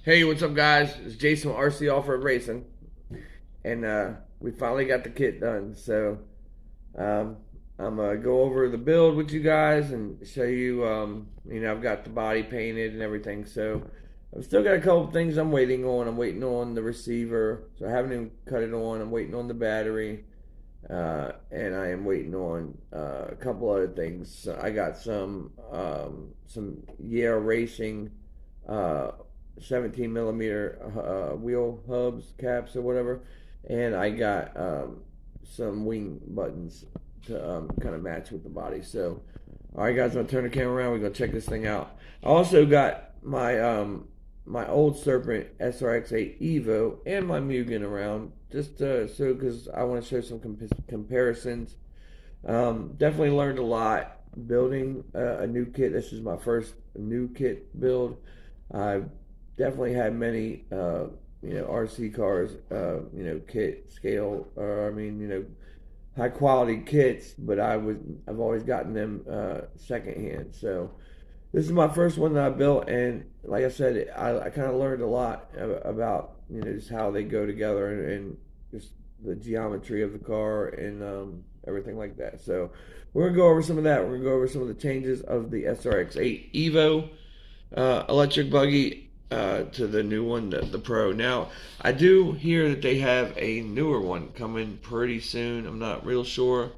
Hey, what's up, guys? It's Jason with RC Off-Road Racing, and we finally got the kit done. So um, I'm gonna go over the build with you guys and show you. I've got the body painted and everything. So I've still got a couple things I'm waiting on. I'm waiting on the receiver, so I haven't even cut it on. I'm waiting on the battery, and I am waiting on a couple other things. So I got some Yeah Racing. Uh, 17 millimeter wheel hubs, caps, or whatever, and I got some wing buttons to kind of match with the body. So, all right, guys, I'm gonna turn the camera around. We're gonna check this thing out. I also got my old Serpent SRX8 Evo and my Mugen around just because I want to show some comparisons. Definitely learned a lot building a new kit. This is my first new kit build. I've definitely had many, RC cars, kit scale, or high quality kits, but I've always gotten them secondhand. So this is my first one that I built, and like I said, I kind of learned a lot about just how they go together and just the geometry of the car and everything like that. So we're gonna go over some of that. We're gonna go over some of the changes of the SRX8 Evo electric buggy to the new one, the Pro. Now, I do hear that they have a newer one coming pretty soon. I'm not real sure,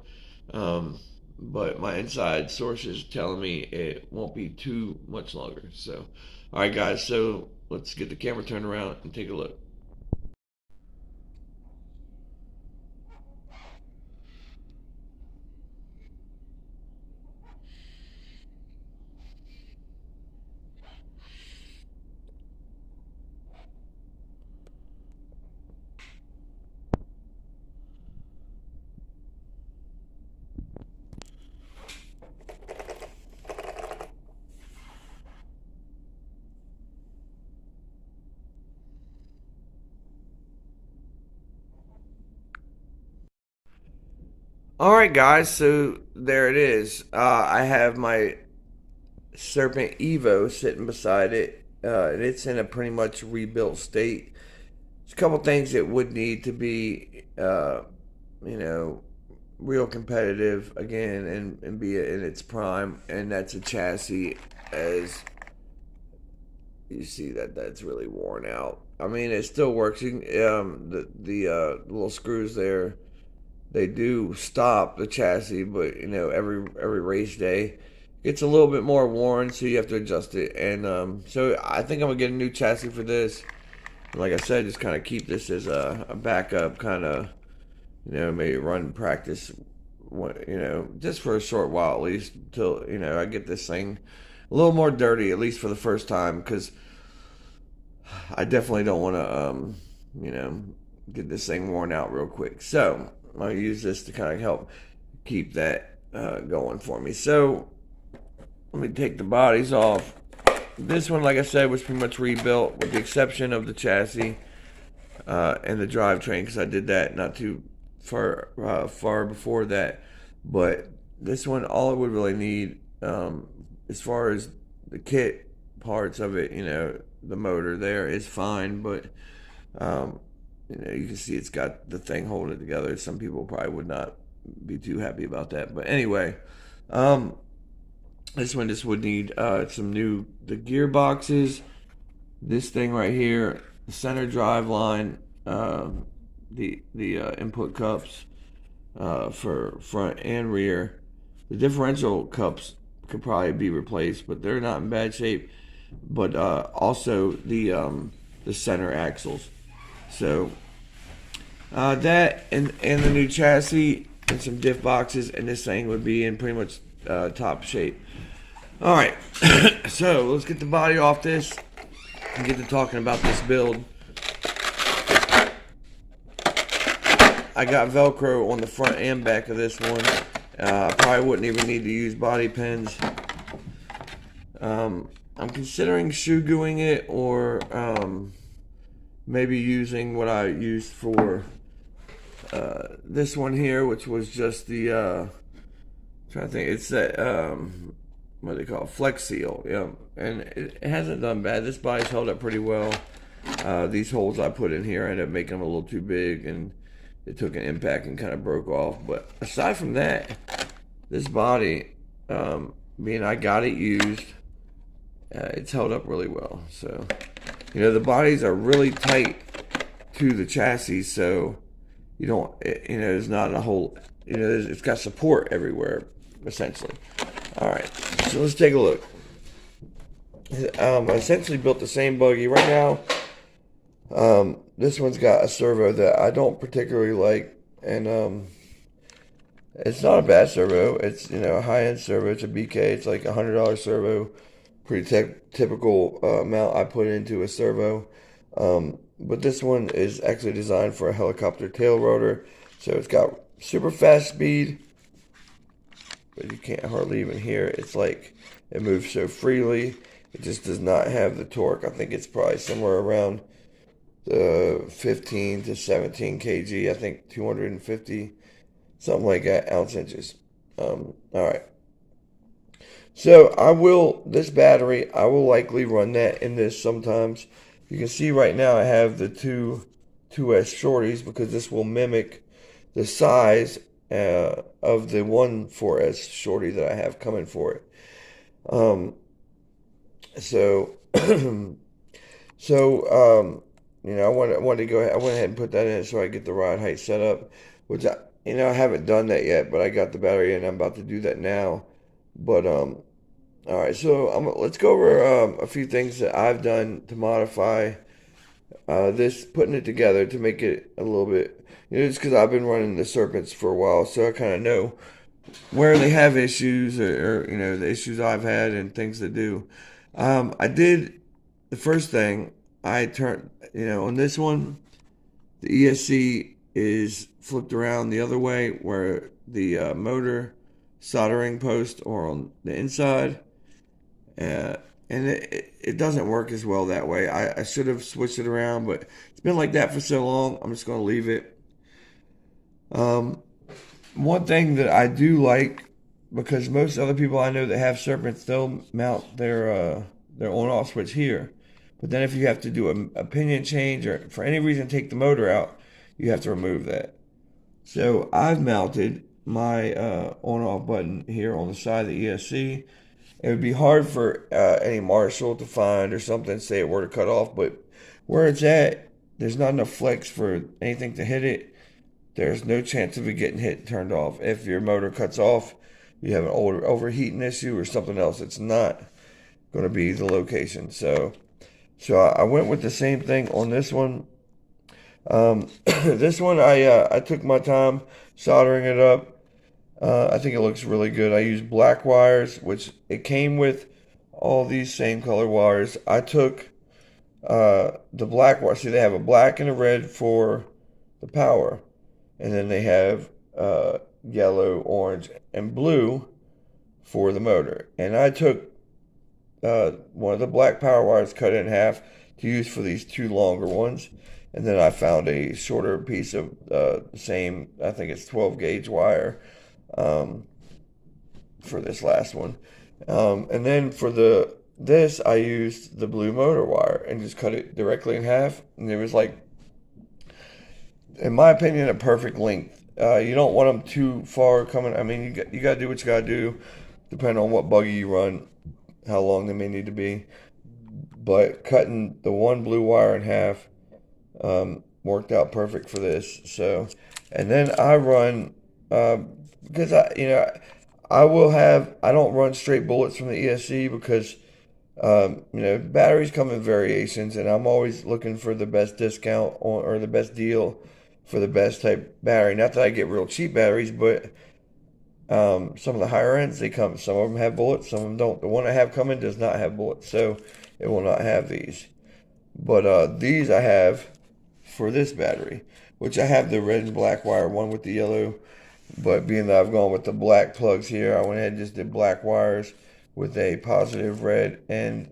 but my inside sources telling me it won't be too much longer. So, all right, guys. So let's get the camera turned around and take a look. All right, guys. So there it is. I have my Serpent Evo sitting beside it, and it's in a pretty much rebuilt state. There's a couple things that would need to be, you know, real competitive again and be in its prime, and that's a chassis. As you see, that's really worn out. I mean, it still works. The little screws there, they do stop the chassis, but every race day it's a little bit more worn, so you have to adjust it. And so I think I'm gonna get a new chassis for this. Like I said, just kind of keep this as a backup, kind of maybe run practice, just for a short while at least, until I get this thing a little more dirty, at least for the first time, because I definitely don't want to get this thing worn out real quick. So I'll use this to kind of help keep that going for me. So let me take the bodies off. This one, like I said, was pretty much rebuilt with the exception of the chassis and the drivetrain, because I did that not too far before that. But this one, all I would really need, as far as the kit parts of it, the motor there is fine, but you can see it's got the thing holding it together. Some people probably would not be too happy about that, but anyway, this one just would need the gearboxes, this thing right here, the center drive line, the input cups for front and rear. The differential cups could probably be replaced, but they're not in bad shape. But also the center axles. So that and the new chassis and some diff boxes, and this thing would be in pretty much top shape. All right, so let's get the body off this and get to talking about this build. I got Velcro on the front and back of this one. I probably wouldn't even need to use body pins. I'm considering shoe gooing it, or maybe using what I used for this one here, which was just the I'm trying to think, it's that what do they call it? Flex Seal. Yeah, and it hasn't done bad. This body's held up pretty well. These holes I put in here, I ended up making them a little too big, and it took an impact and kind of broke off. But aside from that, this body, being I got it used, it's held up really well. So, you know, the bodies are really tight to the chassis, so you don't, you know, there's not a whole, you know, it's got support everywhere, essentially. All right, so let's take a look. I essentially built the same buggy right now. This one's got a servo that I don't particularly like, and it's not a bad servo. It's, you know, a high-end servo. It's a BK. It's like a $100 servo. Pretty typical mount I put into a servo. But this one is actually designed for a helicopter tail rotor, so it's got super fast speed, but you can't hardly even hear it. It's like it moves so freely. It just does not have the torque. I think it's probably somewhere around the 15 to 17 kg. I think 250, something like that, ounce inches. All right. So this battery, I will likely run that in this sometimes. You can see right now I have the 2S shorties because this will mimic the size of the 4S shorty that I have coming for it. You know, I wanted to go ahead. I went ahead and put that in so I get the ride height set up, which I haven't done that yet, but I got the battery in. I'm about to do that now. But all right, so let's go over a few things that I've done to modify this, putting it together to make it a little bit, you know, just because I've been running the Serpents for a while, so I kind of know where they have issues or, you know, the issues I've had and things to do. I did the first thing. I turned, you know, on this one, the ESC is flipped around the other way where the motor soldering post are on the inside. And it doesn't work as well that way. I should have switched it around, but it's been like that for so long, I'm just going to leave it. One thing that I do like, because most other people I know that have Serpents, they'll mount their on-off switch here. But then if you have to do a pinion change or for any reason take the motor out, you have to remove that. So I've mounted my on-off button here on the side of the ESC. It would be hard for any marshal to find or something, say it were to cut off, but where it's at, there's not enough flex for anything to hit it. There's no chance of it getting hit and turned off. If your motor cuts off, you have an overheating issue or something else, it's not going to be the location. So I went with the same thing on this one. This one, I took my time soldering it up. I think it looks really good. I used black wires, which it came with all these same color wires. I took the black wire. See, they have a black and a red for the power. And then they have yellow, orange, and blue for the motor. And I took one of the black power wires, cut it in half to use for these two longer ones. And then I found a shorter piece of the same, I think it's 12 gauge wire for this last one. And then for this, I used the blue motor wire and just cut it directly in half. And it was like, in my opinion, a perfect length. You don't want them too far coming. I mean, you got to do what you got to do, depending on what buggy you run, how long they may need to be. But cutting the one blue wire in half worked out perfect for this. So, and then I run because I don't run straight bullets from the ESC because batteries come in variations, and I'm always looking for the best discount or the best deal for the best type battery. Not that I get real cheap batteries, but some of the higher ends, some of them have bullets, some of them don't. The one I have coming does not have bullets, so it will not have these. But these I have for this battery, which I have the red and black wire, one with the yellow. But being that I've gone with the black plugs here, I went ahead and just did black wires with a positive red and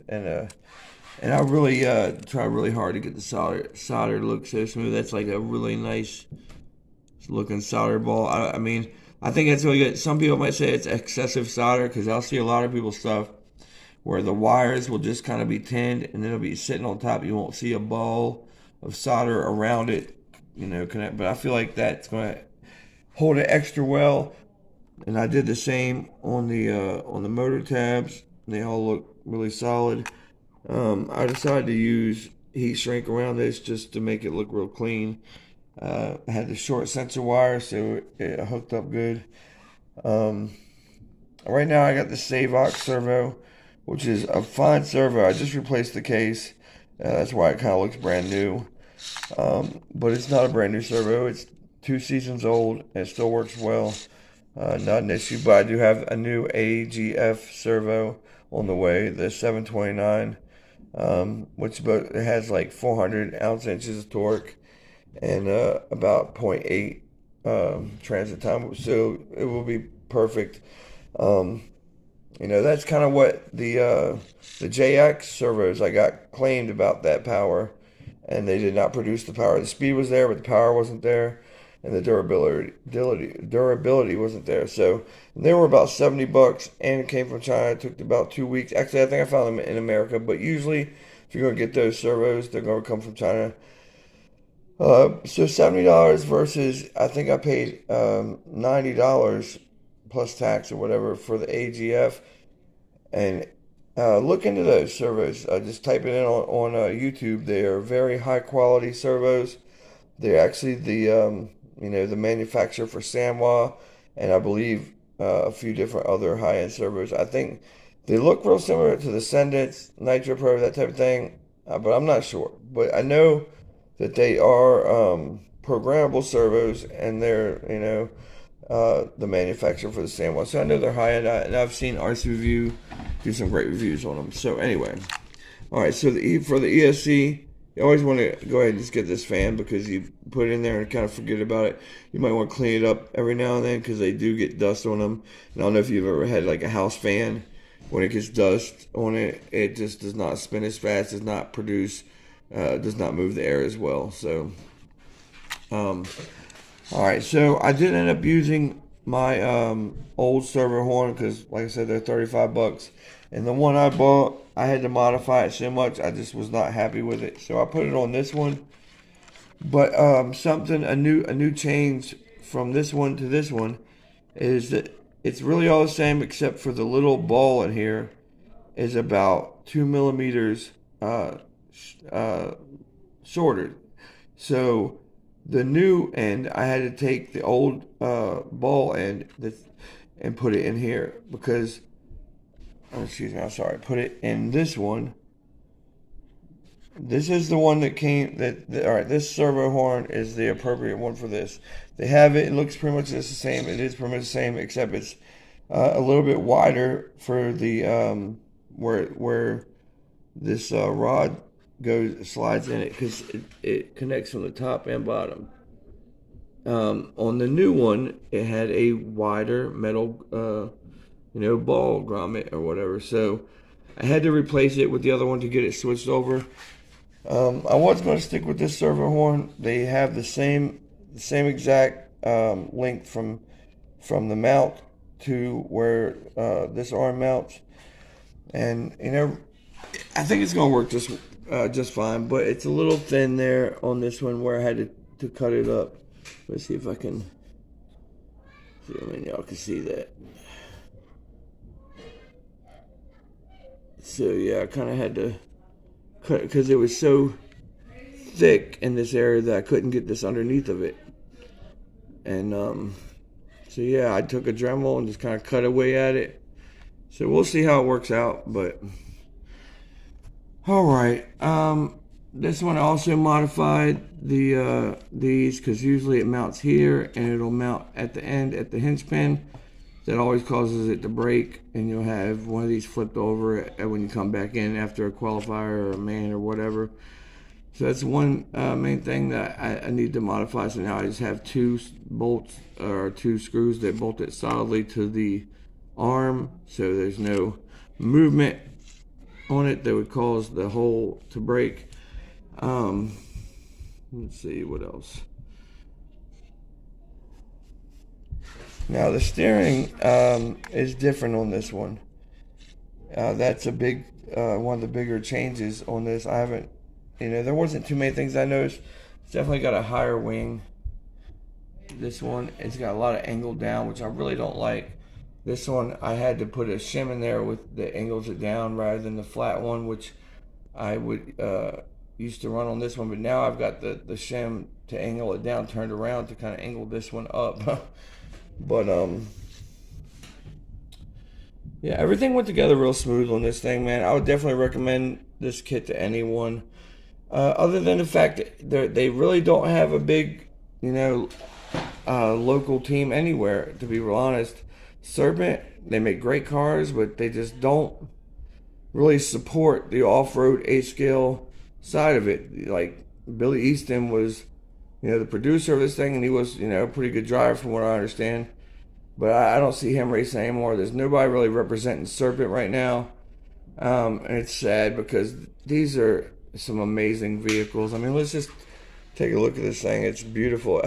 I really try really hard to get the solder look so smooth. That's like a really nice looking solder ball. I mean, I think that's really good. Some people might say it's excessive solder because I'll see a lot of people's stuff where the wires will just kind of be tinned and then it'll be sitting on top. You won't see a ball of solder around it, you know, connect. But I feel like that's going to hold it extra well. And I did the same on the motor tabs. They all look really solid. I decided to use heat shrink around this just to make it look real clean. I had the short sensor wire, so it hooked up good. Right now I got the Savox servo, which is a fine servo. I just replaced the case. That's why it kind of looks brand new. But it's not a brand new servo. It's 2 seasons old and it still works well. Not an issue, but I do have a new AGF servo on the way, the 729, which it has like 400 ounce-inches of torque and about 0.8 transit time, so it will be perfect. You know, that's kind of what the JX servos I got claimed about that power, and they did not produce the power. The speed was there, but the power wasn't there, and the durability wasn't there. So they were about $70, and it came from China. It took about 2 weeks. Actually, I think I found them in America, but usually if you're going to get those servos, they're going to come from China. So $70 versus I think I paid $90 plus tax or whatever for the AGF. And look into those servos. Just type it in on YouTube. They are very high quality servos. They're actually the the manufacturer for Sanwa, and I believe a few different other high end servos. I think they look real similar to the Sendits, Nitro Pro, that type of thing, but I'm not sure. But I know that they are programmable servos, and they're the manufacturer for the Sanwa. So I know they're high end, and I've seen RC Review do some great reviews on them. So anyway, all right. So for the ESC, you always want to go ahead and just get this fan because you put it in there and kind of forget about it. You might want to clean it up every now and then because they do get dust on them. And I don't know if you've ever had like a house fan. When it gets dust on it, it just does not spin as fast, does not move the air as well. So, all right. So I did end up using my old servo horn because, like I said, they're $35. And the one I bought, I had to modify it so much, I just was not happy with it. So I put it on this one. But a new change from this one to this one is that it's really all the same except for the little ball in here is about 2 millimeters shorter. So the new end, I had to take the old ball end and put it in here because, put it in this one. This is the one that came, all right, this servo horn is the appropriate one for this. They have it looks pretty much just the same. It is pretty much the same, except it's a little bit wider for the, where this rod slides in it, because it connects from the top and bottom. On the new one, it had a wider metal, ball grommet or whatever. So I had to replace it with the other one to get it switched over. I was going to stick with this servo horn. They have the same exact length from the mount to where this arm mounts, and I think it's going to work just fine. But it's a little thin there on this one where I had to cut it up. Let's see if I can see. I mean, y'all can see that. So yeah, I kind of had to cut it because it was so thick in this area that I couldn't get this underneath of it. And so yeah, I took a Dremel and just kind of cut away at it. So we'll see how it works out. But all right, this one I also modified these because usually it mounts here and it'll mount at the end at the hinge pin. That always causes it to break, and you'll have one of these flipped over when you come back in after a qualifier or a main or whatever. So that's one main thing that I need to modify. So now I just have 2 bolts or 2 screws that bolt it solidly to the arm, so there's no movement on it that would cause the hole to break. Let's see what else. Now the steering is different on this one, That's a big one of the bigger changes on this. I haven't, there wasn't too many things I noticed. It's definitely got a higher wing. This one, it's got a lot of angle down, which I really don't like. This one, I had to put a shim in there with the angles it down rather than the flat one, which I would used to run on this one, but now I've got the shim to angle it down, turned around to kind of angle this one up. But yeah, everything went together real smooth on this thing, man. I would definitely recommend this kit to anyone. Other than the fact that they really don't have a big, local team anywhere, to be real honest. Serpent, they make great cars, but they just don't really support the off-road 8-scale side of it. Like, Billy Easton was, the producer of this thing, and he was, a pretty good driver from what I understand. But I don't see him racing anymore. There's nobody really representing Serpent right now. And it's sad because these are some amazing vehicles. I mean, let's just take a look at this thing. It's beautiful.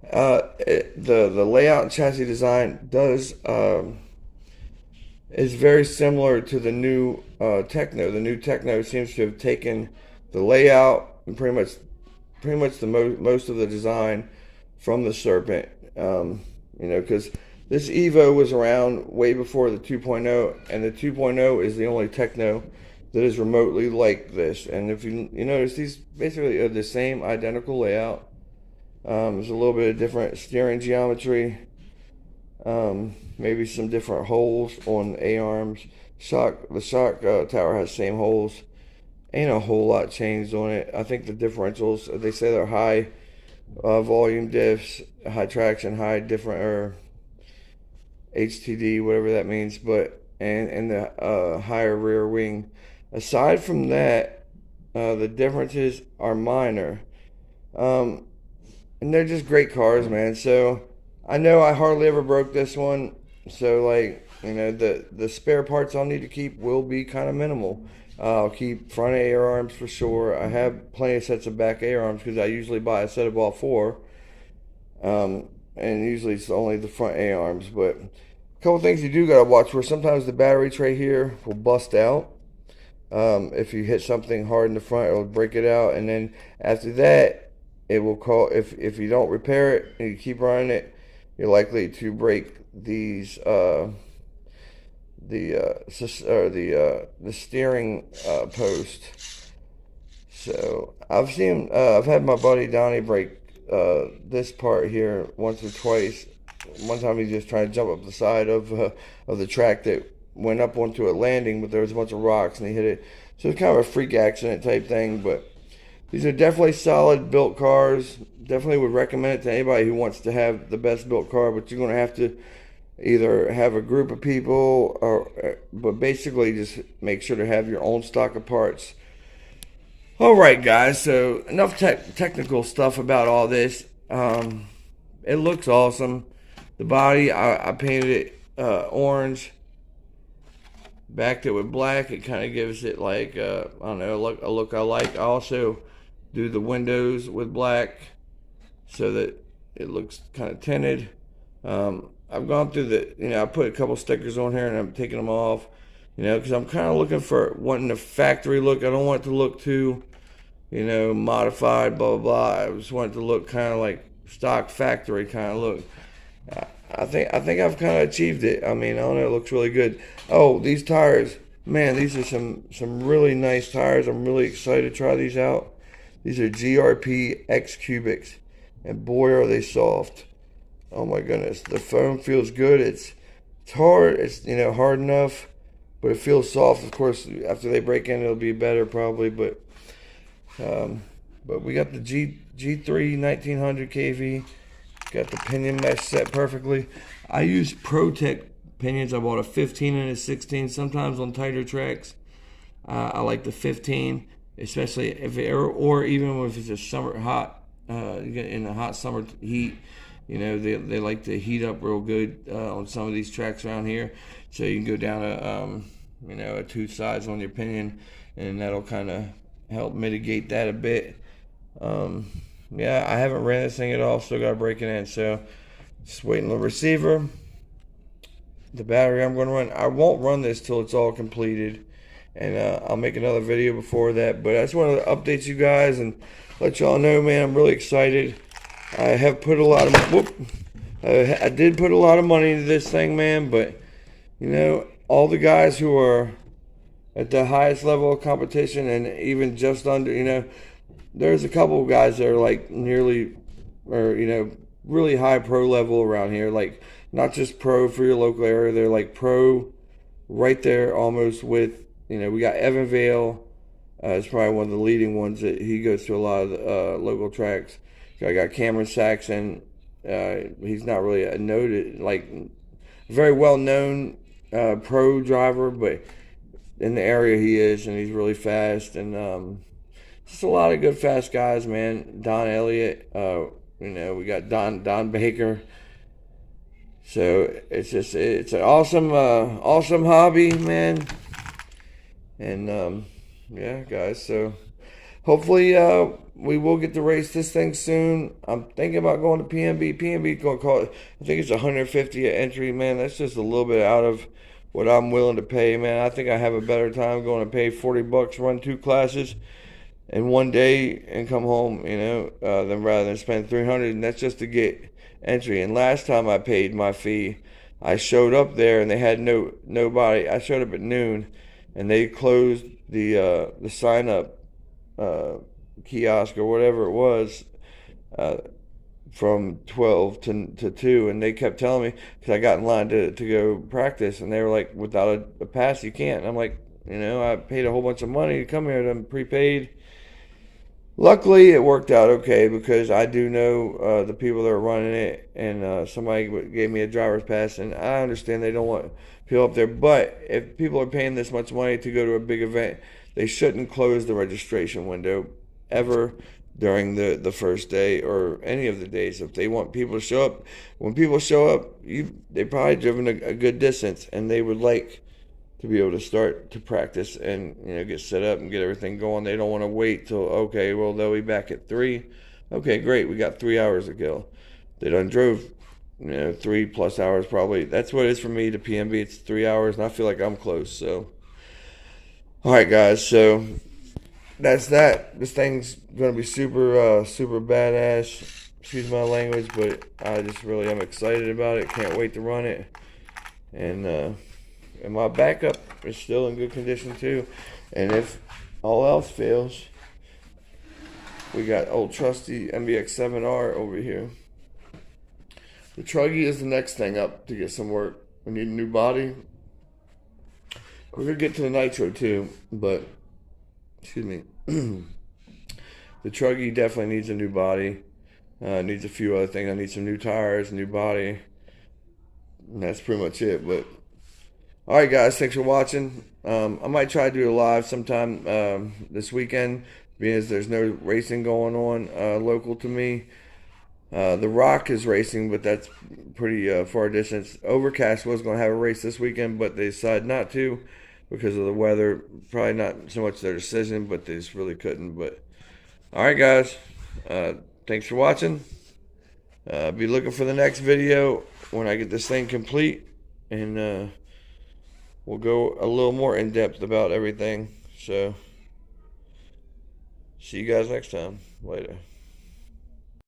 The layout and chassis design is very similar to the new Techno. The new Techno seems to have taken the layout and pretty much most of the design from the Serpent. Because this Evo was around way before the 2.0, and the 2.0 is the only Techno that is remotely like this. And if you notice, these basically are the same identical layout. There's a little bit of different steering geometry, maybe some different holes on the A-arms. The shock tower has the same holes. Ain't a whole lot changed on it. I think the differentials, they say they're high volume diffs, high traction, high different, or HTD, whatever that means, but and the higher rear wing. Aside from that, the differences are minor. And they're just great cars, man. So I know I hardly ever broke this one. So the spare parts I'll need to keep will be kind of minimal. I'll keep front air arms for sure. I have plenty of sets of back air arms because I usually buy a set of all four. And usually it's only the front A arms. But a couple things you do gotta watch for. Sometimes the battery tray here will bust out. If you hit something hard in the front, it'll break it out, and then after that, it will call. If you don't repair it and you keep running it, you're likely to break these the steering post. So I've had my buddy Donnie break this part here once or twice. One time he just tried to jump up the side of the track that went up onto a landing, but there was a bunch of rocks and he hit it. So it's kind of a freak accident type thing, but these are definitely solid built cars. Definitely would recommend it to anybody who wants to have the best built car, but you're going to have to either have a group of people but basically just make sure to have your own stock of parts. Alright guys, so enough technical stuff about all this. It looks awesome. The body, I painted it orange, backed it with black. It kind of gives it like I don't know, a look I like. I also do the windows with black so that it looks kind of tinted. I've gone through I put a couple stickers on here and I'm taking them off, because I'm kind of looking for wanting a factory look. I don't want it to look too, modified, blah, blah, blah. I just want it to look kind of like stock factory kind of look. I think I've kind of achieved it. I mean, I don't know, it looks really good. Oh, these tires, man, these are some really nice tires. I'm really excited to try these out. These are GRP X Cubics, and boy are they soft. Oh my goodness, the foam feels good. It's hard. It's hard enough, but it feels soft. Of course, after they break in, it'll be better probably. But we got the G3 1900 kV. Got the pinion mesh set perfectly. I use ProTech pinions. I bought a 15 and a 16. Sometimes on tighter tracks, I like the 15, especially if or even if it's a summer hot, in the hot summer heat. They like to heat up real good on some of these tracks around here. So you can go down a 2 size on your pinion, and that'll kind of help mitigate that a bit. Yeah, I haven't ran this thing at all. Still got to break it in. So just waiting on the receiver. the battery I'm going to run. I won't run this till it's all completed, and I'll make another video before that. But I just wanted to update you guys and let y'all know, man, I'm really excited. I have put a lot of I did put a lot of money into this thing, man. But you know, all the guys who are at the highest level of competition and even just under, you know, there's a couple of guys that are like nearly, or you know, really high pro level around here, like not just pro for your local area, they're like pro right there almost with, you know, we got Evan Vale, it's probably one of the leading ones that he goes to a lot of local tracks. I got Cameron Saxon, he's not really a noted, like very well known pro driver, but in the area he is, and he's really fast, and just a lot of good fast guys, man. Don Elliott, you know, we got Don Baker. So it's an awesome hobby, man. And yeah, guys. So hopefully we will get to race this thing soon. I'm thinking about going to PNB. PNB going to call it. I think it's 150 at entry, man. That's just a little bit out of what I'm willing to pay, man. I think I have a better time going to pay $40, run 2 classes in one day and come home, you know, than rather than spend $300, and that's just to get entry. And last time I paid my fee, I showed up there and they had nobody. I showed up at noon, and they closed the sign up kiosk or whatever it was from 12 to 2, and they kept telling me, because I got in line to go practice, and they were like, without a pass you can't. And I'm like, you know, I paid a whole bunch of money to come here, and I'm prepaid. Luckily, it worked out okay, because I do know the people that are running it, and somebody gave me a driver's pass, and I understand they don't want people up there. But if people are paying this much money to go to a big event, they shouldn't close the registration window ever during the first day or any of the days. If they want people to show up, when people show up, they've probably driven a good distance, and they would like to be able to start to practice and, you know, get set up and get everything going. They don't want to wait till, okay, well, they'll be back at 3. Okay, great, we got 3 hours to go. They done drove, you know, 3+ hours probably. That's what it is for me to PNB. It's 3 hours, and I feel like I'm close. So, all right, guys, so that's that. This thing's going to be super badass. Excuse my language, but I just really am excited about it. Can't wait to run it. And my backup is still in good condition too. And if all else fails, we got old trusty MBX7R over here. The truggy is the next thing up to get some work. We need a new body. We're going to get to the nitro too, but, excuse me. The truggy definitely needs a new body. Needs a few other things. I need some new tires, new body. And that's pretty much it, but alright guys, thanks for watching. I might try to do a live sometime this weekend, being as there's no racing going on local to me. The Rock is racing, but that's pretty far distance. Overcast was going to have a race this weekend, but they decided not to because of the weather. Probably not so much their decision, but they just really couldn't. But alright guys, thanks for watching. Be looking for the next video when I get this thing complete, and we'll go a little more in depth about everything. So, see you guys next time. Later.